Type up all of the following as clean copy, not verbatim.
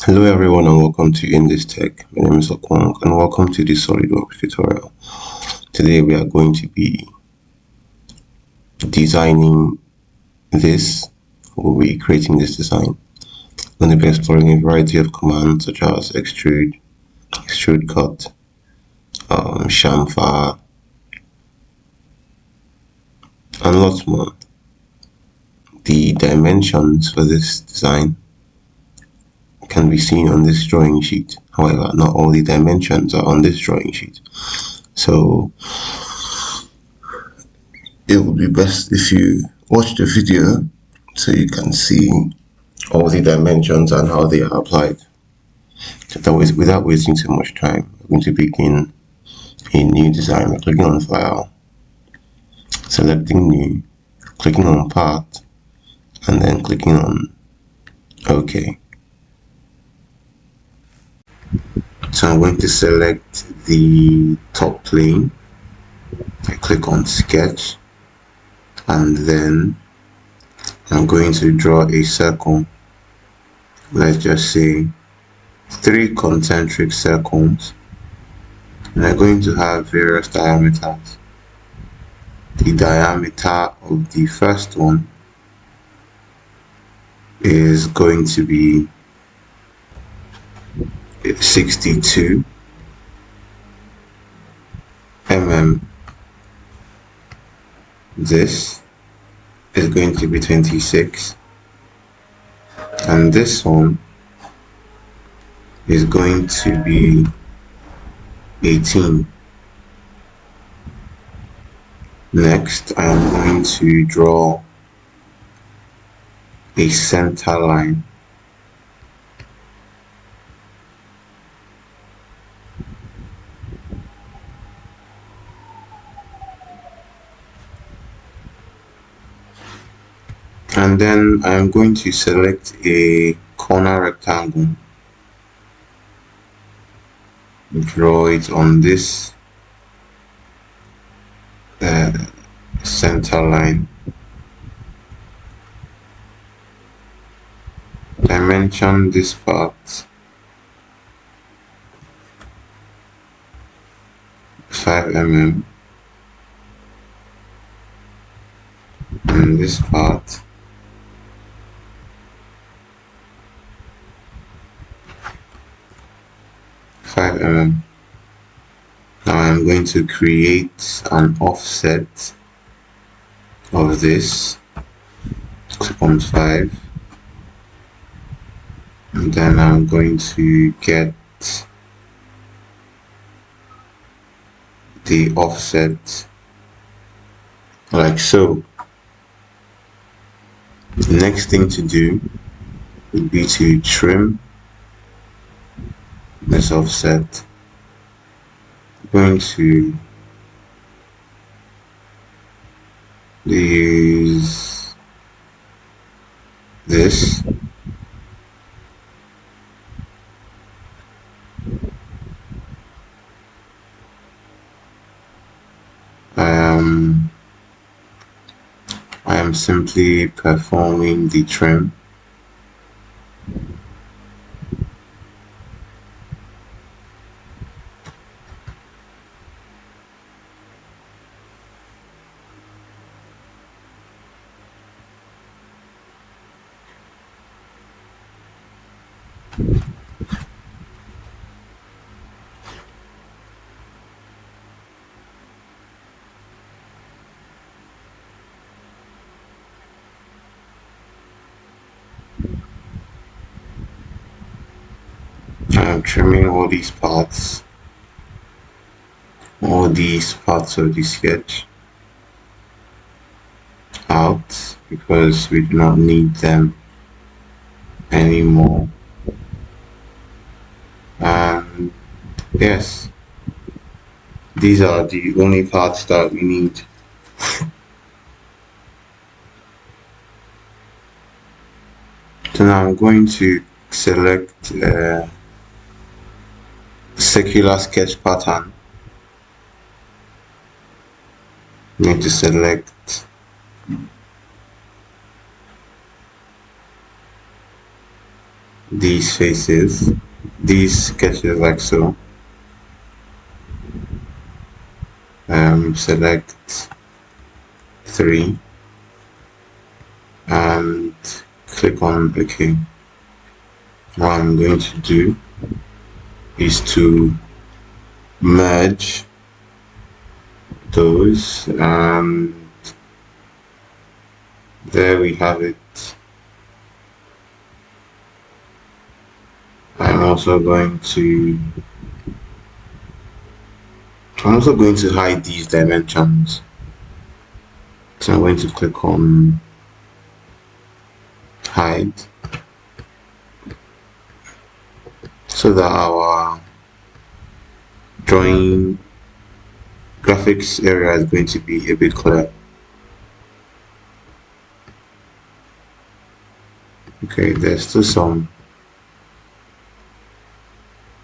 Hello everyone and welcome to In This Tech. My name is Okwong and welcome to this SolidWorks tutorial. Today we are going to be designing this. We'll be creating this design. We're going to be exploring a variety of commands such as extrude, extrude cut, chamfer, and lots more. The dimensions for this design can be seen on this drawing sheet. However, not all the dimensions are on this drawing sheet. So it would be best if you watch the video so you can see all the dimensions and how they are applied. So that was, without wasting too much time, we're going to begin a new design. We're clicking on File, selecting New, clicking on Part, and then clicking on OK. So I'm going to select the top plane. I click on Sketch, and then I'm going to draw a circle. Let's just say 3 concentric circles, and they're going to have various diameters. The diameter of the first one is going to be 62 mm. This is going to be 26, and this one is going to be 18. Next, I am going to draw a center line. And then I am going to select a corner rectangle, draw it on this center line, dimension this part 5 mm, and this part 5 mm. Now I'm going to create an offset of this, click on 5, and then I'm going to get the offset like so. The next thing to do would be to trim this offset. I'm going to use this. I am simply performing the trim. I'm trimming all these parts of the sketch out because we do not need them anymore. And yes, these are the only parts that we need. So now I'm going to select circular sketch pattern. I'm going to select these faces, these sketches like so. Select 3 and click on OK. What I'm going to do is to merge those, and there we have it. I'm also going to hide these dimensions. So I'm going to click on hide so that our drawing graphics area is going to be a bit clear. Okay, there's still some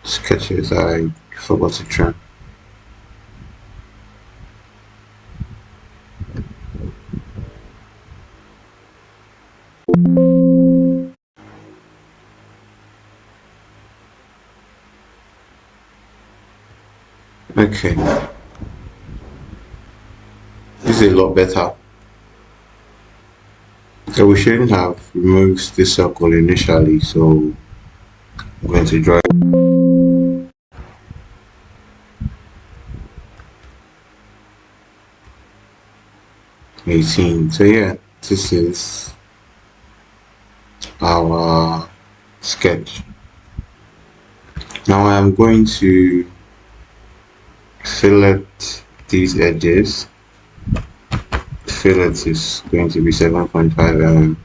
sketches I forgot to trim. Okay, this is a lot better. So we shouldn't have removed this circle initially, so I'm going to draw 18. So yeah, this is our sketch. Now I'm going to fillet these edges. Fillet is going to be 7.5 mm,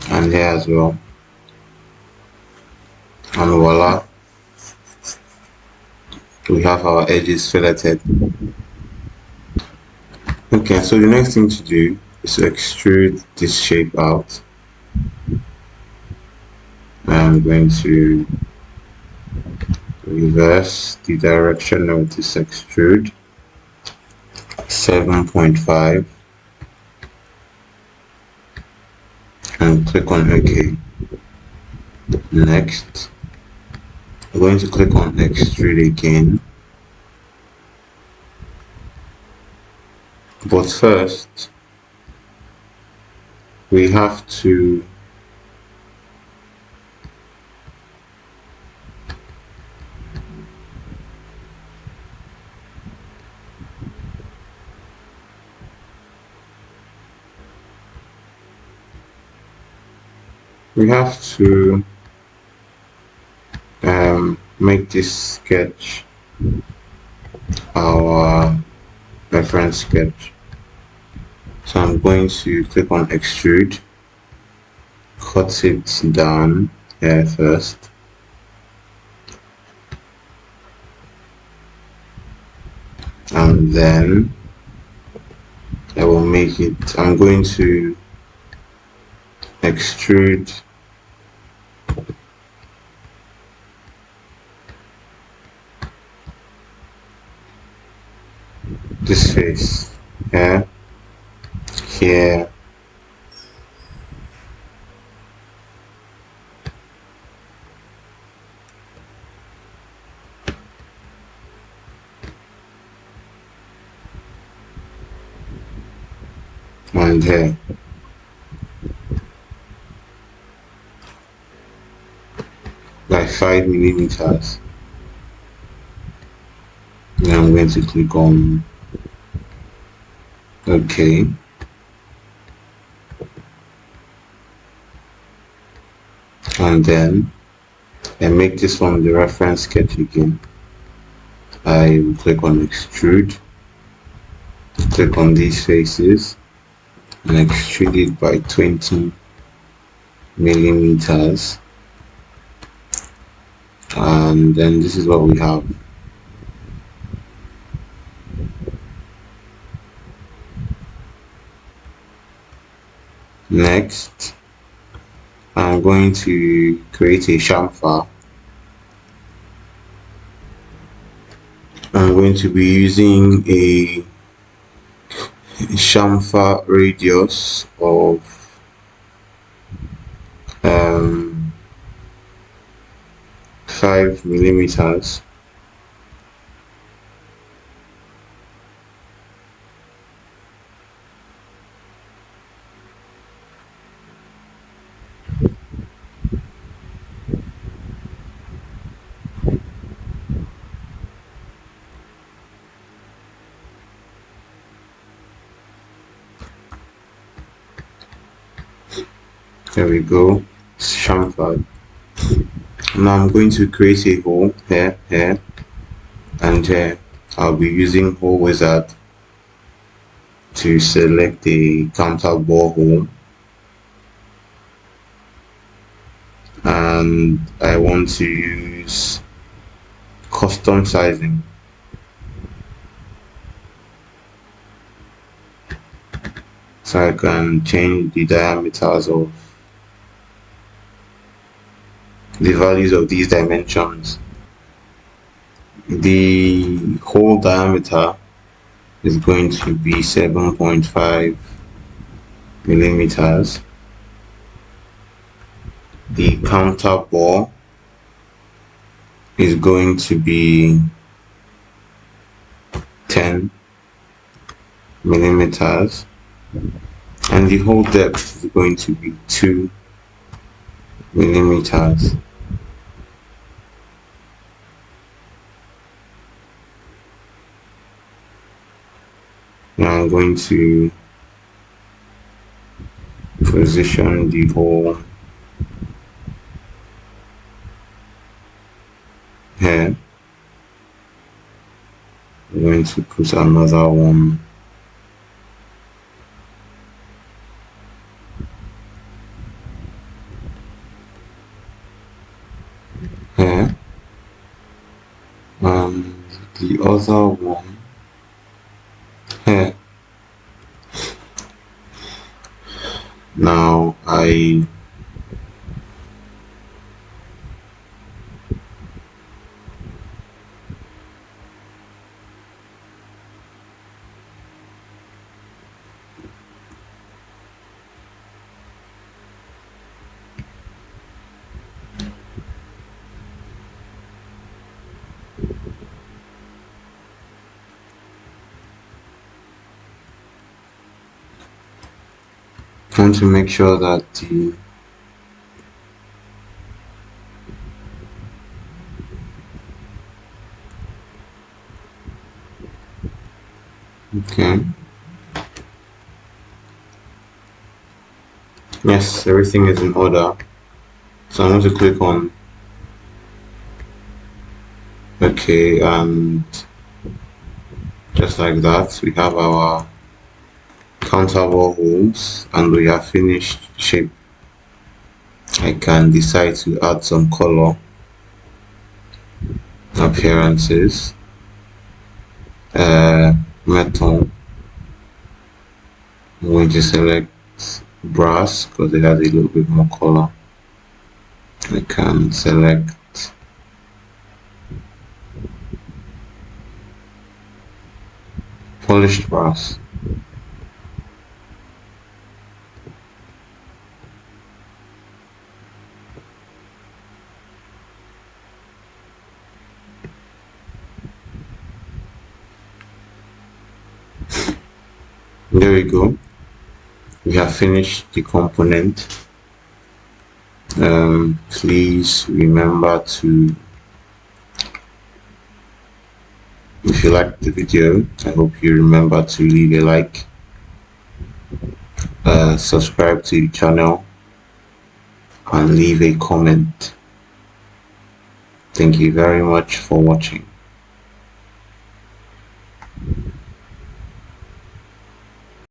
and here as well, and voila, we have our edges filleted. Okay, so the next thing to do is to extrude this shape out. I'm going to reverse the direction of this extrude, 7.5, and click on OK. Next, I'm going to click on extrude again, but first we have to make this sketch our reference sketch. So I'm going to click on extrude, cut it down here first, and then I will make it, I'm going to extrude this face here, here, and here. Like 5 millimeters. Now I'm going to click on OK. And then I make this one the reference sketch again. I will click on extrude, click on these faces, and extrude it by 20 millimeters. And then this is what we have. Next, I'm going to create a chamfer. I'm going to be using a chamfer radius of 5 millimeters. There we go. It's chamfered. Now I'm going to create a hole here, and here. I'll be using hole wizard to select a counter bore hole, and I want to use custom sizing. So I can change the diameters of the values of these dimensions. The hole diameter is going to be 7.5 millimeters. The counter bore is going to be 10 millimeters, and the hole depth is going to be 2 millimeters. Now I'm going to position the hole here. I'm going to put another one here, and the other one here. Now I want to make sure that the okay, yes, everything is in order. So I'm going to click on OK, and just like that we have our counter bore holes and we have finished shape. I can decide to add some color appearances, metal. I'm going to select brass because it has a little bit more color. I can select polished brass. There we go. We have finished the component. Please remember to, if you liked the video, I hope you remember to leave a like, subscribe to the channel, and leave a comment. Thank you very much for watching.